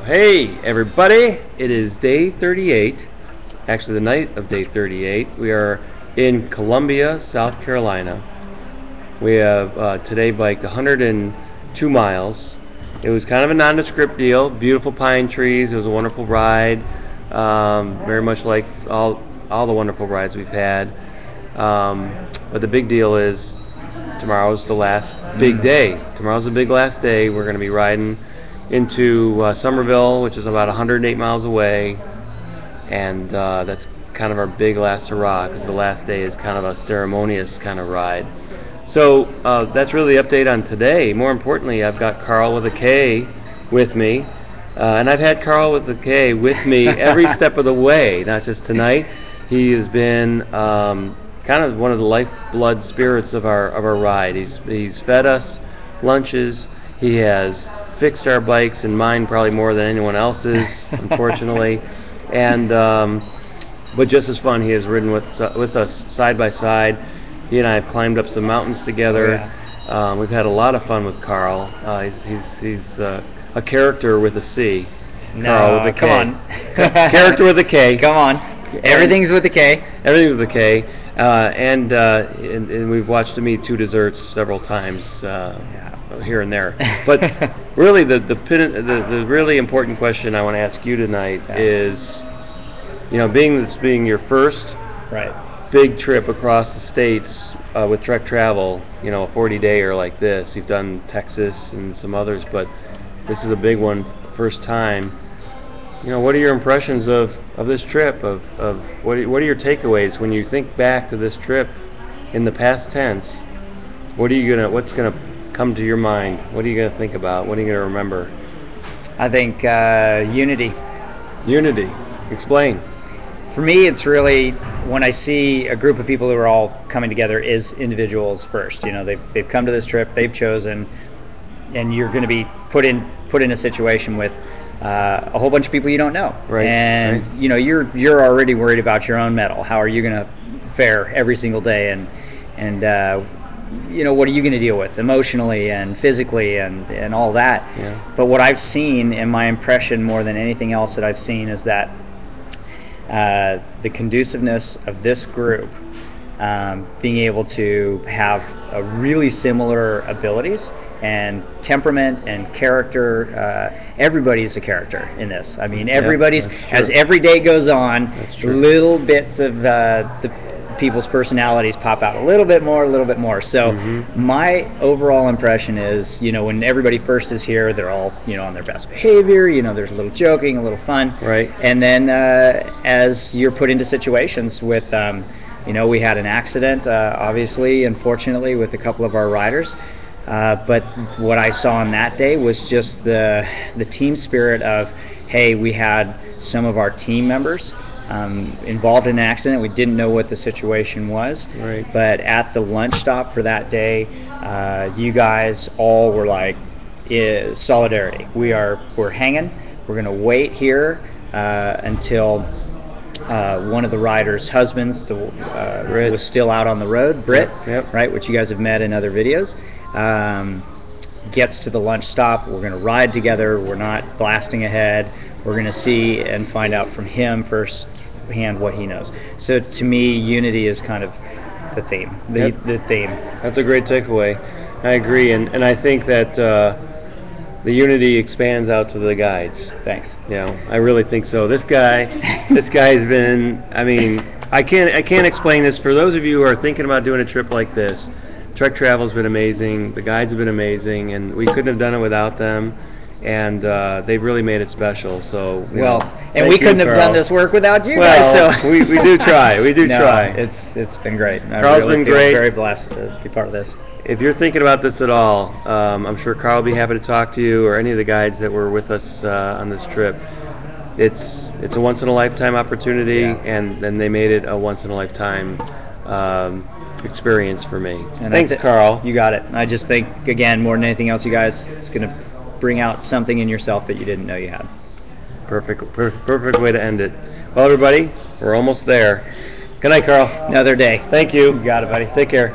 Hey everybody, it is day 38, actually the night of day 38. We are in Columbia, South Carolina. We have today biked 102 miles. It was kind of a nondescript deal, beautiful pine trees, it was a wonderful ride, very much like all the wonderful rides we've had. But the big deal is tomorrow's the last big day. Tomorrow's the big last day. We're going to be riding into Somerville, which is about 108 miles away, and that's kind of our big last hurrah, because the last day is kind of a ceremonious kind of ride. So that's really the update on today. More importantly, I've got Carl with a K with me, and I've had Carl with a K with me every step of the way, not just tonight. He has been kind of one of the lifeblood spirits of our ride. He's fed us lunches. He has fixed our bikes, and mine probably more than anyone else's, unfortunately. And but just as fun, he has ridden with us side by side. He and I have climbed up some mountains together. Oh, yeah. We've had a lot of fun with Carl. He's a character with a C. No, with a K. Come on. Character with a K. Come on. Everything's with a K. Everything's with a K. And we've watched him eat two desserts several times. Here and there, but really the really important question I want to ask you tonight is, being your first big trip across the states with Trek Travel, a 40-dayer like this. You've done Texas and some others, but this is a big one, first time. What are your impressions of this trip? Of what are your takeaways when you think back to this trip in the past tense? What's gonna come to your mind? What are you going to think about? What are you going to remember? I think unity. Unity. Explain. For me, it's really when I see a group of people who are all coming together as individuals first. They've come to this trip, they've chosen, and you're going to be put in a situation with a whole bunch of people you don't know. Right. And you're already worried about your own mettle. How are you going to fare every single day? And what are you going to deal with emotionally and physically and all that? Yeah. But what I've seen, and my impression more than anything else that I've seen, is that the conduciveness of this group, being able to have really similar abilities and temperament and character. Everybody's a character in this. I mean, everybody's, as every day goes on, little bits of the people's personalities pop out a little bit more. So my overall impression is, when everybody first is here, they're all, on their best behavior, there's a little joking, a little fun. Right. And then as you're put into situations with, we had an accident, obviously, unfortunately, with a couple of our riders. But what I saw on that day was just the team spirit of, hey, we had some of our team members involved in an accident. We didn't know what the situation was, right. But at the lunch stop for that day, you guys all were like, solidarity. We're hanging. We're going to wait here until one of the riders' husbands was still out on the road, Britt, yep. Right, which you guys have met in other videos. Gets to the lunch stop. We're going to ride together. We're not blasting ahead. We're going to see and find out from him firsthand what he knows. So to me, unity is kind of the theme. The theme. That's a great takeaway. I agree, and I think that the unity expands out to the guides. Thanks. I really think so. This guy's been. I mean, I can't explain this for those of you who are thinking about doing a trip like this. Trek Travel's been amazing. The guides have been amazing, and we couldn't have done it without them. And they've really made it special. So and we couldn't have done this work without you guys. So we do try. We do try. It's been great. Carl's been great. Very blessed to be part of this. If you're thinking about this at all, I'm sure Carl will be happy to talk to you, or any of the guides that were with us on this trip. It's a once in a lifetime opportunity, and they made it a once in a lifetime experience for me. And thanks, Carl. You got it. I just think, again, more than anything else, you guys, it's going to bring out something in yourself that you didn't know you had. Perfect way to end it. Well, everybody, we're almost there. Good night, Carl. Another day. Thank you. You got it, buddy. Take care.